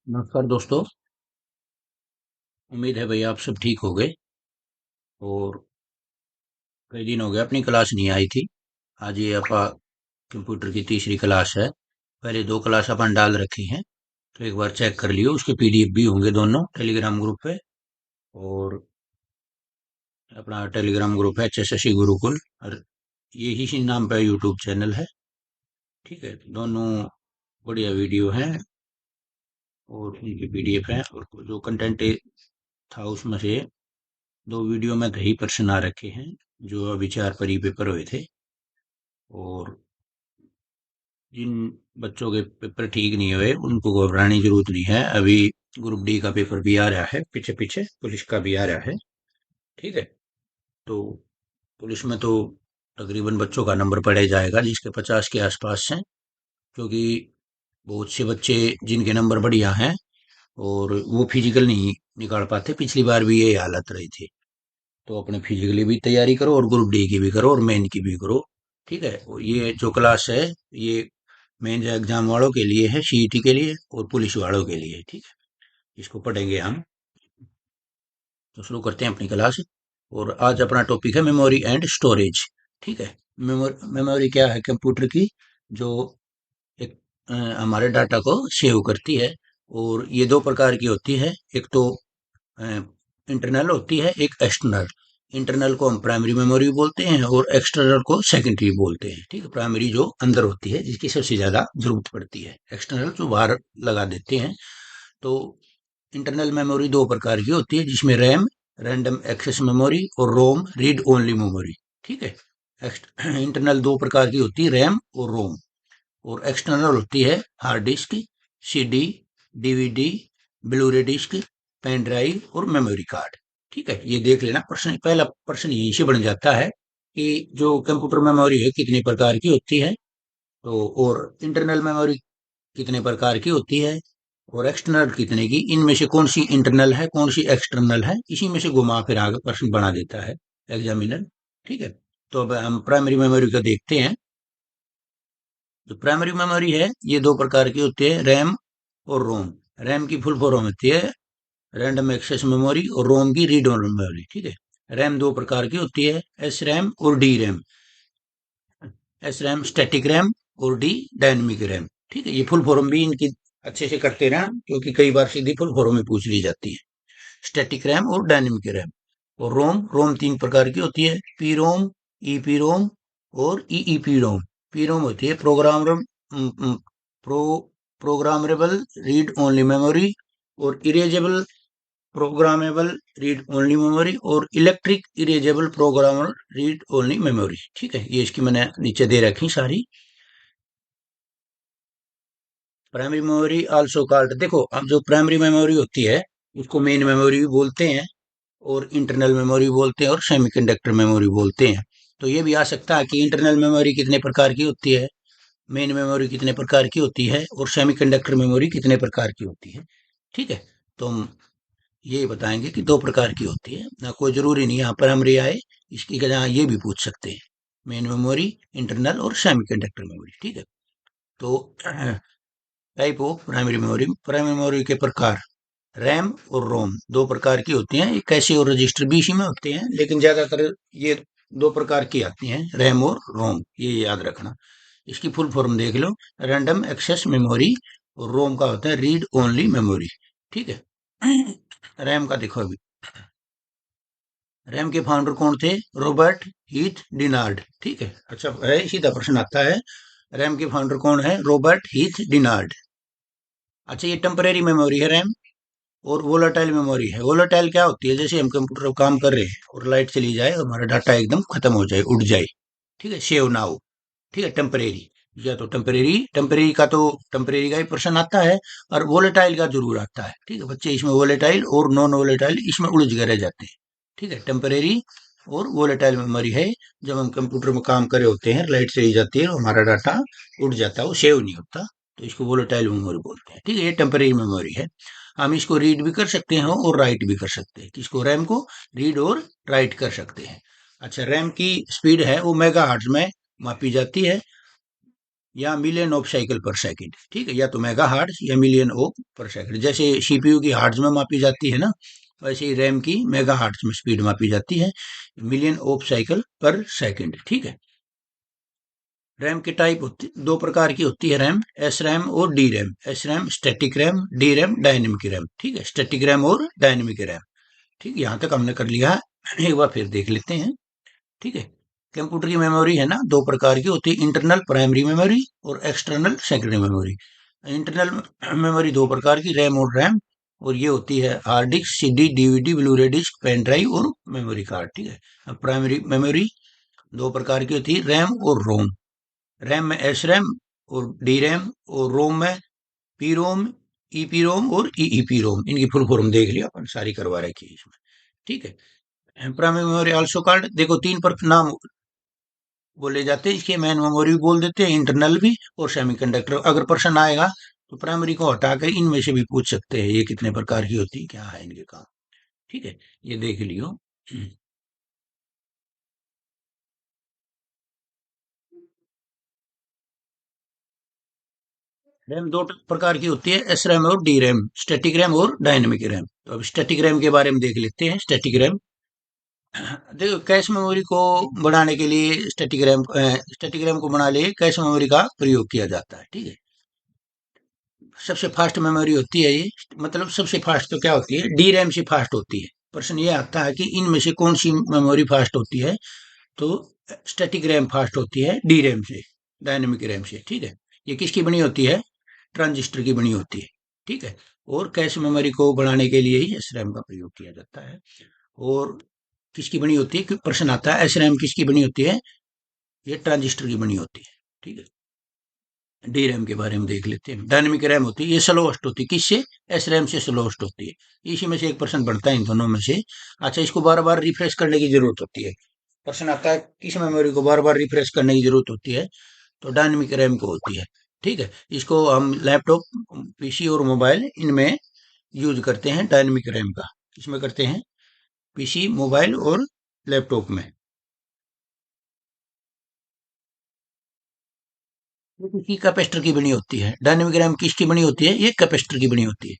नमस्कार दोस्तों। उम्मीद है भाई आप सब ठीक हो गए। और कई दिन हो गए अपनी क्लास नहीं आई थी। आज ये आपा कंप्यूटर की तीसरी क्लास है। पहले दो क्लास अपन डाल रखी हैं, तो एक बार चेक कर लियो। उसके पीडीएफ भी होंगे दोनों टेलीग्राम ग्रुप पे। और अपना टेलीग्राम ग्रुप है एचएसएससी गुरुकुल, और ये ही नाम पे यूट्यूब चैनल है। ठीक है, दोनों बढ़िया वीडियो हैं और उनके पीडीएफ हैं। और जो कंटेंट था उसमें से दो वीडियो में कई प्रश्न आ रखे हैं जो अभी 4 पेपर हुए थे। और जिन बच्चों के पेपर ठीक नहीं हुए उनको घबराने की जरूरत नहीं है। अभी ग्रुप डी का पेपर भी आ रहा है, पीछे पीछे पुलिस का भी आ रहा है। ठीक है, तो पुलिस में तो तकरीबन बच्चों का नंबर पड़े जाएगा जिसके 50 के आसपास हैं। क्योंकि बहुत से बच्चे जिनके नंबर बढ़िया हैं और वो फिजिकल नहीं निकाल पाते, पिछली बार भी ये हालत रही थी। तो अपने फिजिकली भी तैयारी करो और ग्रुप डी की भी करो और मेन की भी करो। ठीक है, और ये जो क्लास है ये मेन एग्जाम वालों के लिए है, सीईटी के लिए और पुलिस वालों के लिए। ठीक है, इसको पढ़ेंगे हम। तो शुरू करते हैं अपनी क्लास। और आज अपना टॉपिक है मेमोरी एंड स्टोरेज। ठीक है, मेमोरी क्या है कंप्यूटर की, जो एक हमारे डाटा को सेव करती है। और ये दो प्रकार की होती है। एक तो इंटरनल होती है, एक एक्सटर्नल। इंटरनल को हम प्राइमरी मेमोरी बोलते हैं और एक्सटर्नल को सेकेंडरी बोलते हैं। ठीक है, प्राइमरी जो अंदर होती है जिसकी सबसे ज्यादा जरूरत पड़ती है, एक्सटर्नल जो बाहर लगा देते हैं। तो इंटरनल मेमोरी दो प्रकार की होती है जिसमें रैम, रैंडम एक्सेस मेमोरी, और रोम, रीड ओनली मेमोरी। ठीक है, इंटरनल दो प्रकार की होती है, रैम और रोम। और एक्सटर्नल होती है hard disk, CD, DVD, blue रे डिस्क, पेन ड्राइव और मेमोरी कार्ड। ठीक है, ये देख लेना। प्रश्न, पहला प्रश्न यहीं से बन जाता है कि जो कंप्यूटर मेमोरी है कितने प्रकार की होती है। तो और इंटरनल मेमोरी कितने प्रकार की होती है और एक्सटर्नल कितने की, इनमें से कौन सी इंटरनल है कौन सी एक्सटर्नल है, इसी में से घुमा फिर आगे प्रश्न बना देता है एग्जामिनर। ठीक है, तो अब हम प्राइमरी मेमोरी को देखते हैं। जो प्राइमरी मेमोरी है ये दो प्रकार की होती है, रैम और रोम। रैम की फुल फॉर्म होती है रैंडम एक्सेस मेमोरी, और रोम की रीड ओनली मेमोरी। ठीक है, रैम दो प्रकार की होती है, एस रैम और D RAM. S RAM static RAM और डी डायनेमिक रैम। ठीक है, ये फुल फॉर्म भी इनकी अच्छे से करते रहना क्योंकि कई बार सीधी फुल फॉर्म में पूछ ली जाती है। स्टैटिक रैम और डायनेमिक रैम। और रोम, रोम तीन प्रकार की होती है, पी रोम, ई पी रोम और ई पी रोम। पी रोम होती है pro programmable read only memory, और erasable programmable read only memory, और electric erasable programmer read only memory. ठीक है, ये इसकी मैंने नीचे दे रखी सारी। प्राइमरी मेमोरी आल्सो कॉल्ड, देखो अब जो प्राइमरी मेमोरी होती है उसको मेन मेमोरी भी बोलते हैं और इंटरनल मेमोरी बोलते हैं और सेमीकंडक्टर मेमोरी बोलते हैं। तो ये भी आ सकता है कि इंटरनल मेमोरी कितने प्रकार की होती है, मेन मेमोरी कितने प्रकार की होती है और सेमीकंडक्टर मेमोरी कितने प्रकार की होती है। ठीक है, तो हम ये बताएंगे कि दो प्रकार की होती है ना, कोई जरूरी नहीं यहाँ पर हम आए, इसकी जगह ये भी पूछ सकते हैं, मेन मेमोरी, इंटरनल और सेमीकंडक्टर मेमोरी। ठीक है, तो type of primary memory, primary memory के प्रकार, रैम और रोम दो प्रकार की होती हैं। ये कैशे और रजिस्टर भी इसी में होते हैं, लेकिन ज्यादातर ये दो प्रकार की आती हैं, रैम और रोम, ये याद रखना। इसकी फुल फॉर्म देख लो, रैंडम एक्सेस मेमोरी, और रोम का होता है रीड ओनली मेमोरी। ठीक है, रैम का देखो अभी, रैम के फाउंडर कौन थे, रॉबर्ट हीथ डिनार्ड। ठीक है, अच्छा है, सीधा प्रश्न आता है, रैम के फाउंडर कौन है, रॉबर्ट हीथ डिनार्ड। अच्छा, ये टेम्परेरी मेमोरी है रैम। और वोलाटाइल मेमोरी है, वोलाटाइल क्या होती है, जैसे हम कंप्यूटर पर काम कर रहे हैं और लाइट चली जाए और हमारा डाटा एकदम खत्म हो जाए, उड़ जाए। ठीक है, सेव नाउ। ठीक है, टेम्परेरी, या तो टेम्परेरी, टेम्परेरी का ही प्रश्न आता है, और वोलेटाइल का जरूर आता है। ठीक है, बच्चे इसमें वोलेटाइल और नॉन वोलेटाइल इसमें उलझ गए रह जाते हैं। ठीक है, टेम्परेरी और वोलेटाइल मेमोरी है जब हम कंप्यूटर में काम कर रहे होते हैं, लाइट चली जाती है और हमारा डाटा उड़ जाता है, वो सेव नहीं होता, तो इसको वोलेटाइल मेमोरी बोलते हैं। ठीक है, ये टेम्परेरी मेमोरी है। हम इसको रीड भी कर सकते हैं और राइट भी कर सकते हैं, किसको, रैम को रीड और राइट कर सकते हैं। अच्छा, रैम की स्पीड है वो मेगा में मापी जाती है। या मिलियन ऑफ साइकिल पर सेकंड, ठीक है, या तो मेगा हार्ट्ज या मिलियन ऑफ पर सेकंड। जैसे सीपीयू की हार्ट्ज में मापी जाती है ना, वैसे ही रैम की मेगा हार्ट्ज में स्पीड मापी जाती है, मिलियन ऑफ साइकिल पर सेकंड, ठीक है। रैम की टाइप होती दो प्रकार की होती है रैम, एस रैम और D RAM. S RAM static RAM, D RAM dynamic RAM, ठीक है, स्टैटिक रैम और डायनेमिक रैम। ठीक, यहाँ तक हमने कर लिया है। एक बार फिर देख लेते हैं, ठीक है। कंप्यूटर की मेमोरी है ना, दो प्रकार की होती है, इंटरनल प्राइमरी मेमोरी और external secondary memory. Internal memory दो प्रकार की, रैम और रैम, और ये होती है hard disk, CD, DVD, Blu-ray disc, pen drive और मेमोरी कार्ड, ठीक है। अब प्राइमरी मेमोरी दो प्रकार की होती है, रैम और रोम। रैम में एस रैम और डी रैम, और रोम में पी रोम, ई पी रोम और ई पी रोम। इनकी फुल फॉर्म देख लिया अपन, सारी करवा रखी है इसमें, ठीक है। प्राइमरी मेमोरी आल्सो कार्ड, देखो तीन पर नाम बोले जाते हैं इसके, मेन मेमोरी भी बोल देते हैं, इंटरनल भी और सेमीकंडक्टर। अगर प्रश्न आएगा तो प्राइमरी को हटाकर इनमें से भी पूछ सकते हैं, ये कितने प्रकार की होती है, क्या है इनके काम, ठीक है, ये देख लियो। रैम दो प्रकार की होती है, एस रैम और डी रैम, स्टैटिक रैम और डायनेमिक रैम। तो अब स्टैटिक रैम के बारे में देख लेते हैं। स्टैटिक रैम, देखो कैश मेमोरी को बढ़ाने के लिए स्टैटिक रैम को बढ़ाने के लिए कैश मेमोरी का प्रयोग किया जाता है, ठीक है। सबसे फास्ट मेमोरी होती है ये, मतलब सबसे फास्ट तो क्या होती है, डी रैम से फास्ट होती है। प्रश्न ये आता है कि इनमें से कौन सी मेमोरी फास्ट होती है, तो स्टैटिक रैम फास्ट होती है डी रैम से, डायनेमिक रैम से, ठीक है। ये किसकी बनी होती है, ट्रांजिस्टर की बनी होती है, ठीक है। और कैश मेमोरी को बढ़ाने के लिए ही एस रैम का प्रयोग किया जाता है। और किसकी बनी होती है, प्रश्न आता है एस रैम किसकी बनी होती है, ये ट्रांजिस्टर की बनी होती है, ठीक है। डी रैम के बारे में देख लेते हैं। डायनेमिक रैम होती है, ये स्लोएस्ट होती है, किससे, एस रैम से स्लोएस्ट होती है। इसी में से एक परसेंट बढ़ता है इन दोनों में से। अच्छा, इसको बार बार रिफ्रेश करने की जरूरत होती है। प्रश्न आता है किस मेमोरी को बार बार रिफ्रेश करने की जरूरत होती है, तो डायनेमिक रैम को होती है, ठीक है। इसको हम लैपटॉप, पीसी और मोबाइल इनमें यूज करते हैं डायनेमिक रैम का। इसमें करते हैं पीसी, मोबाइल और लैपटॉप में। ये किसी कैपेसिटर की बनी होती है, डायनेमिक रैम किसकी बनी होती है, ये कैपेसिटर की बनी होती है।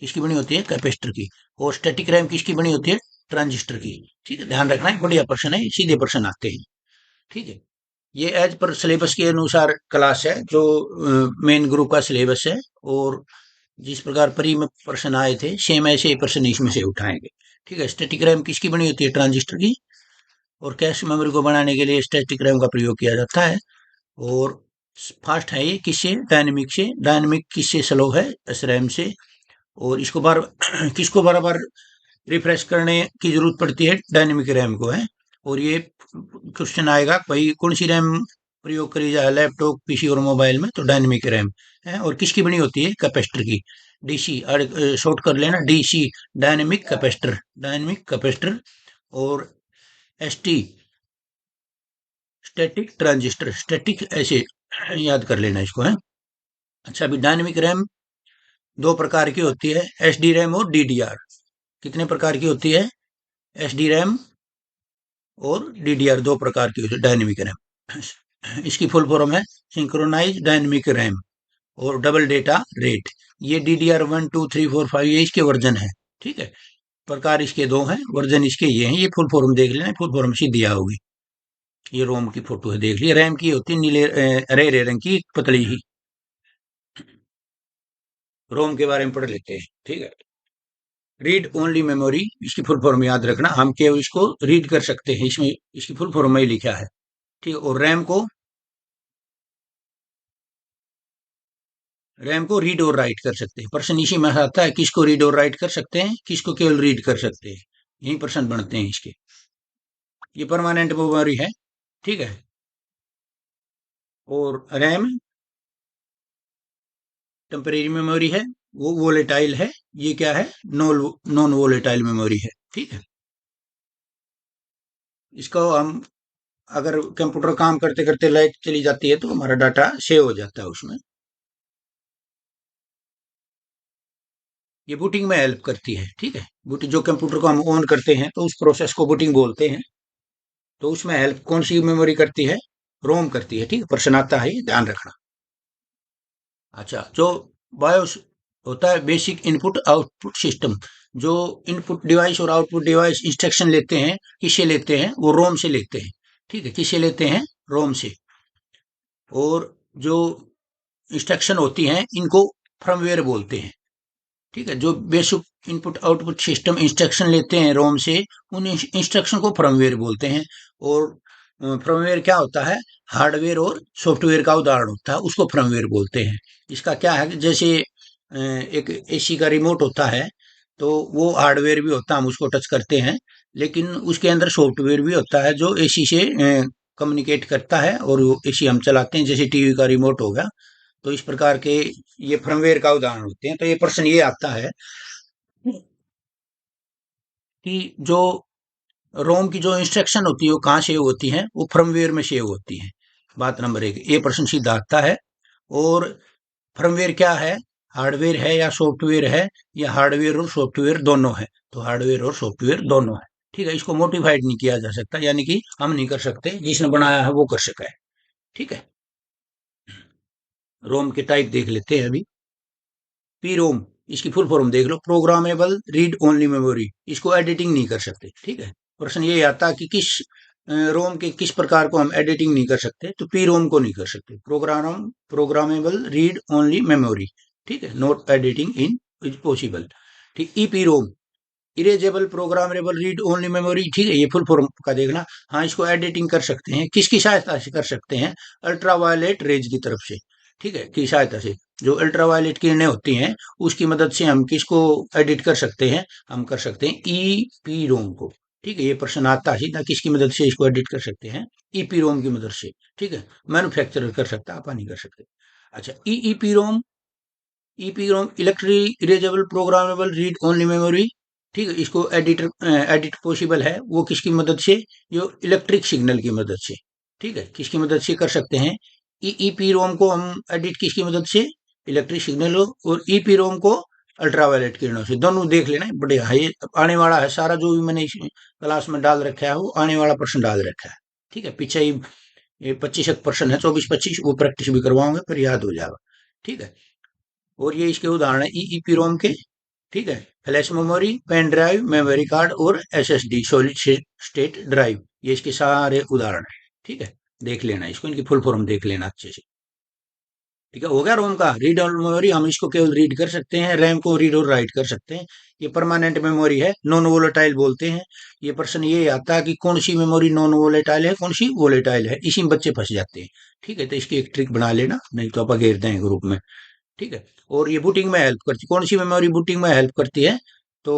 किसकी बनी होती है, कैपेसिटर की। और स्टैटिक रैम किसकी बनी होती है, ट्रांजिस्टर की, ठीक है। ध्यान रखना है, बढ़िया प्रश्न है, सीधे प्रश्न आते हैं, ठीक है। ये एज पर सिलेबस के अनुसार क्लास है, जो मेन ग्रुप का सिलेबस है। और जिस प्रकार प्री में प्रश्न आए थे, सेम ऐसे ही प्रश्न इसमें से उठाएंगे, ठीक है। स्टैटिक रैम किसकी बनी होती है, ट्रांजिस्टर की। और कैश मेमोरी को बनाने के लिए स्टैटिक रैम का प्रयोग किया जाता है। और फास्ट है ये किससे, डायनेमिक से। डायनेमिक किससे स्लो है, एस रैम से। और इसको बार किसको बार बार रिफ्रेश करने की जरूरत पड़ती है, डायनेमिक रैम को है। और ये क्वेश्चन आएगा भाई कौन सी रैम प्रयोग करी जाए लैपटॉप, पीसी और मोबाइल में, तो डायनेमिक रैम है। और किसकी बनी होती है, कैपेसिटर की, डीसी, शॉर्ट कर लेना DC, dynamic capacitor, dynamic capacitor. और एसटी, स्टैटिक ट्रांजिस्टर, स्टैटिक ऐसे याद कर लेना इसको है। अच्छा, अभी डायनेमिक रैम दो प्रकार की होती है, एस डी रैम और डी डी आर। कितने प्रकार की होती है, एस डी रैम और डी डी आर, दो प्रकार की होती है डायनेमिक रैम। इसकी फुल फॉर्म है सिंक्रोनाइज डायनेमिक रैम और डबल डेटा रेट। ये डी डी आर 1 2 3 4 5, ये इसके वर्जन है, ठीक है। प्रकार इसके दो हैं, वर्जन इसके ये हैं। ये फुल फॉर्म देख लेना, फुल फॉर्म सी दिया होगी। ये रोम की फोटो है, देख लिया। रैम की होती है नीले हरे रंग की पतली ही। रोम के बारे में पढ़ लेते हैं, ठीक है। रीड ओनली मेमोरी, इसकी फुल फॉर्म याद रखना, हम केवल इसको रीड कर सकते हैं, इसमें इसकी फुल फॉर्म में ही लिखा है, ठीक है। और रैम को रीड और राइट कर सकते हैं। प्रश्न इसी में आता है, किसको रीड और राइट कर सकते हैं, किसको केवल रीड कर सकते हैं, यही प्रश्न बनते हैं इसके। ये परमानेंट मेमोरी है, ठीक है। और रैम टेम्परेरी मेमोरी है, वो वोलेटाइल है। ये क्या है, नॉन नॉन वोलेटाइल मेमोरी है, ठीक है। इसको हम, अगर कंप्यूटर काम करते करते लाइट चली जाती है, तो हमारा डाटा सेव हो जाता है उसमें। ये बूटिंग में हेल्प करती है, ठीक है। बूटिंग, जो कंप्यूटर को हम ऑन करते हैं तो उस प्रोसेस को बूटिंग बोलते हैं। तो उसमें हेल्प कौन सी मेमोरी करती है, रोम करती है, ठीक है। प्रश्न आता है, ध्यान रखना। अच्छा, जो बायोस होता है बेसिक इनपुट आउटपुट सिस्टम। जो इनपुट डिवाइस और आउटपुट डिवाइस इंस्ट्रक्शन लेते हैं, किससे लेते हैं? वो रोम से लेते हैं। ठीक है, किससे लेते हैं? रोम से। और जो इंस्ट्रक्शन होती हैं इनको फर्मवेयर बोलते हैं। ठीक है, जो basic input output system instruction लेते हैं रोम से, उन इंस्ट्रक्शन को फर्मवेयर बोलते हैं। और फर्मवेयर क्या होता है? हार्डवेयर और सॉफ्टवेयर का उदाहरण होता है, उसको फर्मवेयर बोलते हैं। इसका क्या है कि जैसे एक एसी का रिमोट होता है, तो वो हार्डवेयर भी होता है, हम उसको टच करते हैं। लेकिन उसके अंदर सॉफ्टवेयर भी होता है जो एसी से कम्युनिकेट करता है, और वो एसी हम चलाते हैं, जैसे टीवी का रिमोट हो गया। तो इस प्रकार के ये फर्मवेयर का उदाहरण होते हैं। तो ये प्रश्न ये आता है कि जो रोम की जो इंस्ट्रक्शन होती है वो कहाँ सेव होती है? वो फर्मवेयर में सेव होती है। बात नंबर एक, ये प्रश्न सीधा आता है। और फर्मवेयर क्या है? हार्डवेयर है या सॉफ्टवेयर है? या हार्डवेयर और सॉफ्टवेयर दोनों है? तो हार्डवेयर और सॉफ्टवेयर दोनों है। ठीक है, इसको मोडिफाइड नहीं किया जा सकता, यानी कि हम नहीं कर सकते, जिसने बनाया है वो कर सका है। ठीक है, रोम के टाइप देख लेते हैं अभी। पी रोम, इसकी फुल फॉर्म देख लो, प्रोग्रामेबल रीड ओनली मेमोरी। इसको एडिटिंग नहीं कर सकते। ठीक है, प्रश्न ये आता है कि किस रोम के किस प्रकार को हम एडिटिंग नहीं कर सकते? तो पी रोम को नहीं कर सकते। Programmable read only memory. ठीक है, not editing in is possible. ठीक, E P ROM, erasable programmable read only memory. ठीक है, ये फुल फॉर्म का देखना। हाँ, इसको एडिटिंग कर सकते हैं, किसकी सहायता से कर सकते हैं? अल्ट्रावायलेट रेज की तरफ से। ठीक है, की सहायता से। जो अल्ट्रावायलेट किरणें होती हैं, उसकी मदद से हम किसको एडिट कर सकते हैं? हम कर सकते हैं ई पी रोम को। ठीक है, ये प्रश्न आता है सीधा, किसकी मदद से इसको एडिट कर सकते हैं? ई पी रोम की मदद से। ठीक है, मैन्युफैक्चरर कर सकता है, आप नहीं कर सकते। अच्छा, E P ROM, EPROM electric erasable programmable read only memory. ठीक है, इसको एडिट पॉसिबल है, वो किसकी मदद से? जो इलेक्ट्रिक सिग्नल की मदद से। ठीक है, किसकी मदद से कर सकते हैं? ईपी रोम को हम एडिट किसकी मदद से? Electric signal. और ईपी रोम को अल्ट्रावायलेट किरणों से। दोनों देख लेना, बढ़िया है। ये आने वाला है सारा, जो भी मैंने इस क्लास में डाल रखा है वो आने वाला प्रश्न डाल रखा है। ठीक है, पीछे ही ये 25 प्रश्न है, 24-25, वो प्रैक्टिस भी करवाओगे, फिर याद हो जाएगा। ठीक है, और ये इसके उदाहरण है ईईपी रोम के। ठीक है, flash memory, pen drive, memory card और एसएसडी सॉलिड स्टेट ड्राइव, ये इसके सारे उदाहरण है। ठीक है, देख लेना इसको, इनकी फुल फॉर्म देख लेना अच्छे से। ठीक है, हो गया रोम का। रीड और मेमोरी, हम इसको केवल रीड कर सकते हैं, रैम को रीड और राइट कर सकते हैं। ये परमानेंट मेमोरी है, नॉन वोलेटाइल बोलते हैं। ये प्रश्न ये आता है कि कौन सी मेमोरी नॉन वोलेटाइल है, कौन सी वोलेटाइल है, इसी में बच्चे फंस जाते हैं। ठीक है, तो इसकी एक ट्रिक बना लेना, नहीं तो आप घेर दें ग्रुप में। ठीक है, और ये बूटिंग में हेल्प करती, कौन सी मेमोरी बूटिंग में हेल्प करती है? तो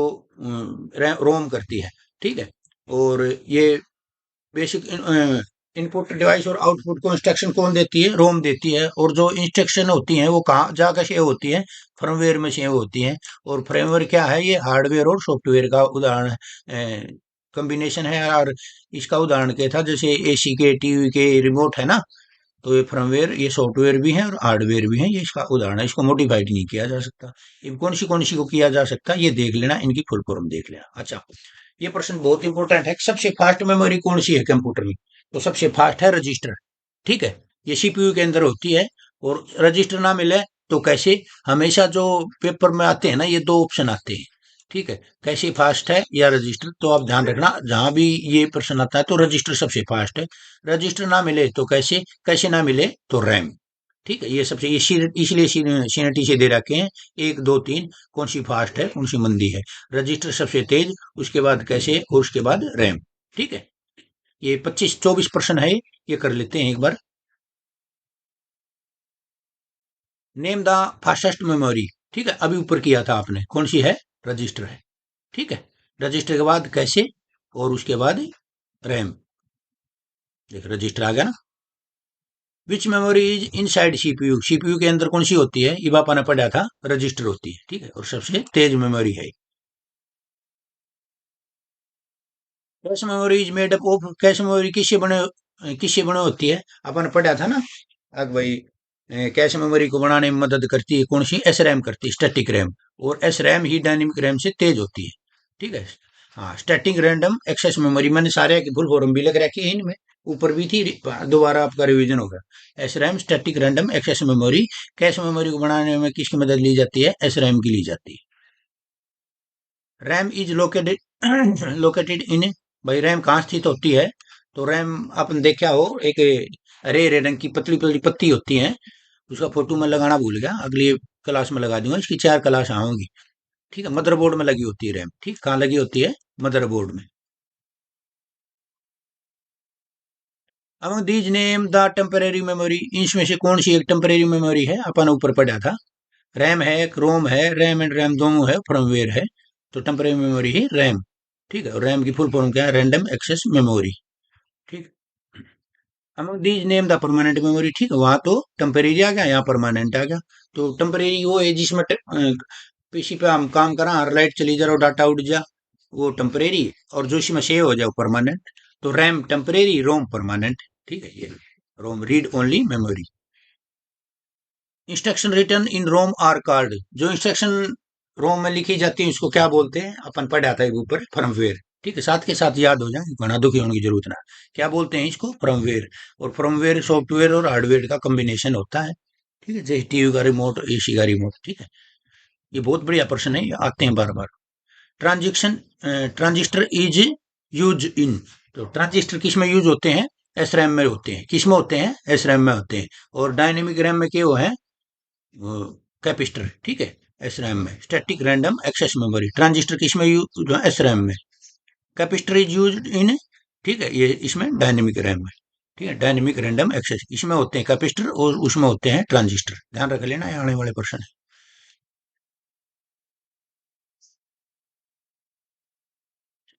रोम करती है। ठीक है, और ये बेसिक इनपुट डिवाइस और आउटपुट को इंस्ट्रक्शन कौन देती है? रोम देती है। और जो इंस्ट्रक्शन होती हैं वो कहाँ जाकर सेव होती हैं? फर्मवेयर में सेव होती हैं। और फर्मवेयर क्या है? ये हार्डवेयर और सॉफ्टवेयर का उदाहरण कॉम्बिनेशन है। और इसका उदाहरण क्या था? जैसे एसी के, टीवी के रिमोट है ना, तो ये फर्मवेयर, ये सॉफ्टवेयर भी है और हार्डवेयर भी है, ये इसका उदाहरण है। इसको मॉडिफाइड नहीं किया जा सकता। ये कौन सी को किया जा सकता है, ये देख लेना, इनकी फुल फॉर्म देख लेना। अच्छा, ये प्रश्न बहुत इंपॉर्टेंट है, सबसे फास्ट मेमोरी कौन सी है कंप्यूटर में? तो सबसे फास्ट है रजिस्टर। ठीक है, ये सीपीयू के अंदर होती है। और रजिस्टर ना मिले तो कैसे? हमेशा जो पेपर में आते हैं ना, ये दो ऑप्शन आते हैं। ठीक है, कैसे फास्ट है या रजिस्टर, तो आप ध्यान रखना, जहां भी ये प्रश्न आता है तो रजिस्टर सबसे फास्ट है। रजिस्टर ना मिले तो कैसे? कैसे ना मिले तो रैम। ठीक है, ये सबसे, ये इसलिए सीएनटी से दे रखे हैं, 1 2 3, कौन सी फास्ट है, कौन सी मंदी है। रजिस्टर सबसे तेज, उसके बाद कैसे, और उसके बाद रैम। ठीक है, ये 25-24 प्रश्न है, ये कर लेते हैं एक बार। Name the fastest memory. ठीक है, अभी ऊपर किया था आपने, कौन सी है? रजिस्टर है। ठीक है, रजिस्टर के बाद कैसे, और उसके बाद रैम। देख, रजिस्टर आ गया ना। Which memory is inside CPU, CPU के अंदर कौन सी होती है? ये बापा ने पढ़ा था, रजिस्टर होती है। ठीक है, और सबसे तेज मेमोरी है। Cache memory is made up of, cache memory किससे बने होती है? अपन पढ़ा था ना अग भाई। कैश मेमोरी को बनाने में मदद करती है कौन सी? एस रैम करती है, स्टैटिक रैम। और एस रैम ही डायनेमिक रैम से तेज होती है। ठीक है, हाँ, स्टैटिक रैंडम एक्सेस मेमोरी, मैंने सारे की फुल फॉर्म भी लग रखी है इनमें, ऊपर भी थी, दोबारा आपका रिवीजन होगा। S RAM static random access memory, cache memory को बनाने में किसकी मदद ली जाती है? एस रैम की ली जाती है। RAM is located located in, भाई रैम कहाँ स्थित होती है? तो रैम आपने देखा हो, एक हरे हरे रंग की पतली पतली पत्ती होती है, उसका फोटो मैं लगाना भूल गया, अगली क्लास में लगा दूंगा, इसकी 4 क्लास आऊंगी। ठीक है, मदरबोर्ड में लगी होती है रैम, ठीक, कहाँ लगी होती है? मदरबोर्ड में। Among these name the temporary memory, इसमें से कौन सी एक टेम्परेरी मेमोरी है? अपन ऊपर पढ़ा था, रैम है, क्रोम है, रैम एंड रैम दोनों है, फर्मवेयर है, तो टेम्परेरी मेमोरी ही रैम। ठीक है, और रैम की फुल फॉर्म क्या है? Random access memory. ठीक। Among these name the permanent memory, ठीक है, वहां तो टेम्परेरी आ गया, यहाँ परमानेंट आ गया। तो टेम्परेरी वो है जिसमें पीसी पे हम काम करा, हर लाइट चली जा रहा डाटा उड़ जा, वो टेम्परेरी। और जो इसमें सेव हो जाए वो परमानेंट। तो रैम टेम्परेरी, रोम परमानेंट। ठीक है, ये ROM read only memory. Instruction written in ROM are card, जो इंस्ट्रक्शन रोम में लिखी जाती है उसको क्या बोलते हैं? अपन पढ़ा था एक ऊपर, फर्मवेयर। ठीक है, साथ के साथ याद हो जाए, बना दुखी होने की जरूरत ना। क्या बोलते हैं इसको? फर्मवेयर। और फर्मवेयर सॉफ्टवेयर और हार्डवेयर का कॉम्बिनेशन होता है। ठीक है, जैसे टीवी का रिमोट, एसी का रिमोट। ठीक है, ये बहुत बढ़िया प्रश्न है, ये आते हैं बार बार। Transaction transistor is use in, तो ट्रांजिस्टर किस में यूज होते हैं? एस रैम में होते हैं। किस में होते हैं? एस रैम में होते हैं। और डायनेमिक रैम में क्या वो है? कैपेसिटर। ठीक है, एस रैम में। Static random access memory, transistor किस में यूज? एस रैम में। कैपेसिटर इज यूज इन, ठीक है, ये इसमें डायनेमिक रैम में। ठीक है, डायनेमिक रैंडम एक्सेस, इसमें होते हैं कैपेसिटर और उसमें होते हैं ट्रांजिस्टर, ध्यान रख लेना, ये आने वाले प्रश्न है।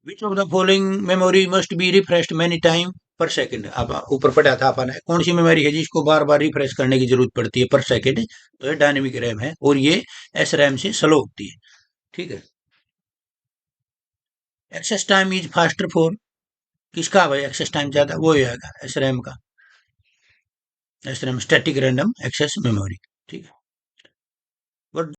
Which of the following memory must be refreshed many time पर सेकंड, अब ऊपर पढ़ा था अपन, कौन सी मेमोरी है जिसको बार बार रिफ्रेश करने की जरूरत पड़ती है पर सेकंड? तो ये डायनेमिक रैम है, और ये एस रैम से स्लो होती है। ठीक है। Access time is faster for, किसका भाई एक्सेस टाइम ज्यादा? वो ही आएगा एस रैम का। S RAM static random access memory. ठीक है।